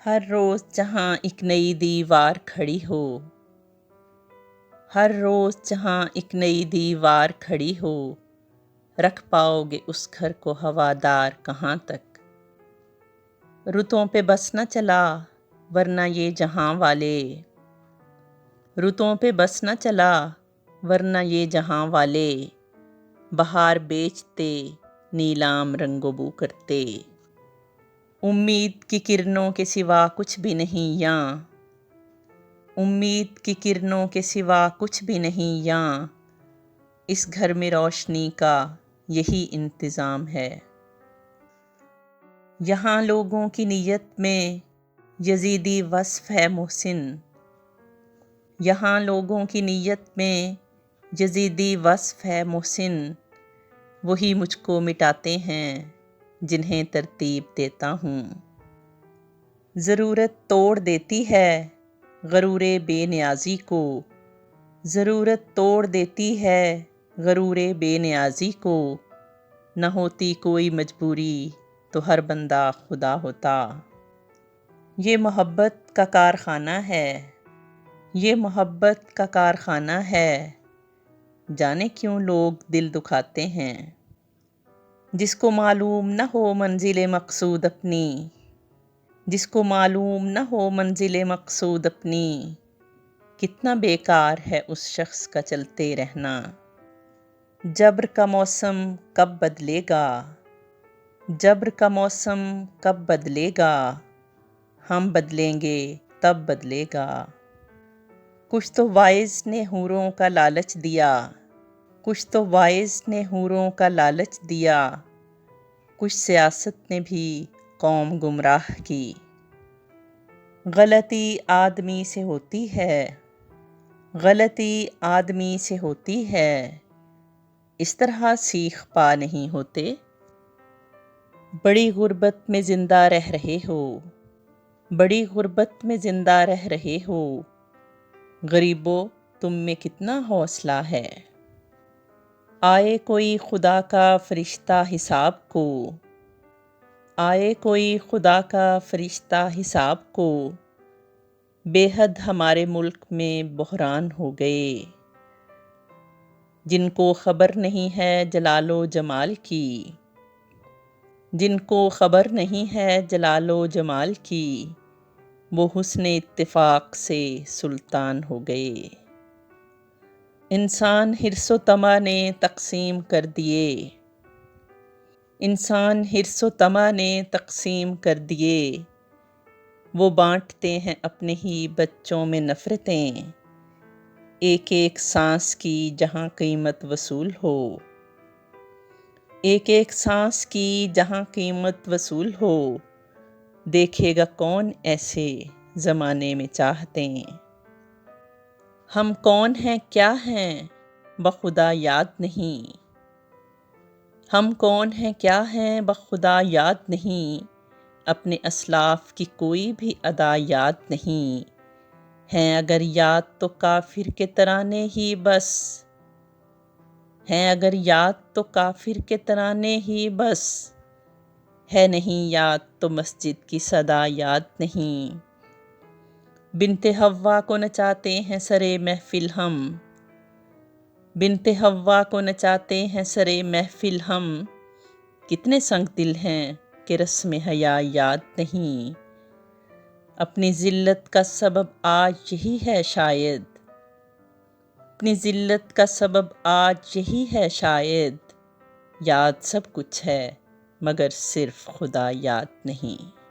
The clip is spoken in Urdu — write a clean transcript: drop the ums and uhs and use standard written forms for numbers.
ہر روز جہاں ایک نئی دیوار کھڑی ہو، ہر روز جہاں ایک نئی دیوار کھڑی ہو، رکھ پاؤ گے اس گھر کو ہوادار کہاں تک؟ رتوں پہ بس نہ چلا ورنہ یہ جہاں والے، رتوں پہ بس نہ چلا ورنہ یہ جہاں والے، بہار بیچتے نیلام رنگ و بو کرتے۔ امید کی کرنوں کے سوا کچھ بھی نہیں یاں، امید کی کرنوں کے سوا کچھ بھی نہیں یاں، اس گھر میں روشنی کا یہی انتظام ہے۔ یہاں لوگوں کی نیت میں یزیدی وصف ہے محسن، یہاں لوگوں کی نیت میں یزیدی وصف ہے محسن، وہی مجھ کو مٹاتے ہیں جنہیں ترتیب دیتا ہوں۔ ضرورت توڑ دیتی ہے غرور بے نیازی کو، ضرورت توڑ دیتی ہے غرور بے نیازی کو، نہ ہوتی کوئی مجبوری تو ہر بندہ خدا ہوتا۔ یہ محبت کا کارخانہ ہے، یہ محبت کا کارخانہ ہے، جانے کیوں لوگ دل دکھاتے ہیں۔ جس کو معلوم نہ ہو منزل مقصود اپنی، جس کو معلوم نہ ہو منزل مقصود اپنی، کتنا بیکار ہے اس شخص کا چلتے رہنا۔ جبر کا موسم کب بدلے گا، جبر کا موسم کب بدلے گا، ہم بدلیں گے تب بدلے گا۔ کچھ تو وائز نے حوروں کا لالچ دیا، کچھ تو وائز نے حوروں کا لالچ دیا، کچھ سیاست نے بھی قوم گمراہ کی۔ غلطی آدمی سے ہوتی ہے، غلطی آدمی سے ہوتی ہے، اس طرح سیخ پا نہیں ہوتے۔ بڑی غربت میں زندہ رہ رہے ہو، بڑی غربت میں زندہ رہ رہے ہو، غریبو تم میں کتنا حوصلہ ہے۔ آئے کوئی خدا کا فرشتہ حساب کو، آئے کوئی خدا کا فرشتہ حساب کو، بے حد ہمارے ملک میں بحران ہو گئے۔ جن کو خبر نہیں ہے جلال و جمال کی، جن کو خبر نہیں ہے جلال و جمال کی، وہ حسن اتفاق سے سلطان ہو گئے۔ انسان حرص و طمع نے تقسیم کر دیے، انسان حرص و طمع نے تقسیم کر دیے، وہ بانٹتے ہیں اپنے ہی بچوں میں نفرتیں، ایک ایک سانس کی جہاں قیمت وصول ہو، ایک ایک سانس کی جہاں قیمت وصول ہو، دیکھے گا کون ایسے زمانے میں چاہتیں۔ ہم کون ہیں کیا ہیں بخدا یاد نہیں، ہم کون ہیں کیا ہیں بخدا یاد نہیں، اپنے اسلاف کی کوئی بھی ادا یاد نہیں، ہیں اگر یاد تو کافر کے ترانے ہی بس، ہیں اگر یاد تو کافر کے ترانے ہی بس، ہے نہیں یاد تو مسجد کی صدا یاد نہیں۔ بنت حوا کو نچاتے ہیں سرے محفل ہم، بنت حوا کو نچاتے ہیں سرے محفل ہم، کتنے سنگ دل ہیں کہ رسم حیا یاد نہیں۔ اپنی ذلت کا سبب آج یہی ہے شاید، اپنی ذلت کا سبب آج یہی ہے شاید، یاد سب کچھ ہے مگر صرف خدا یاد نہیں۔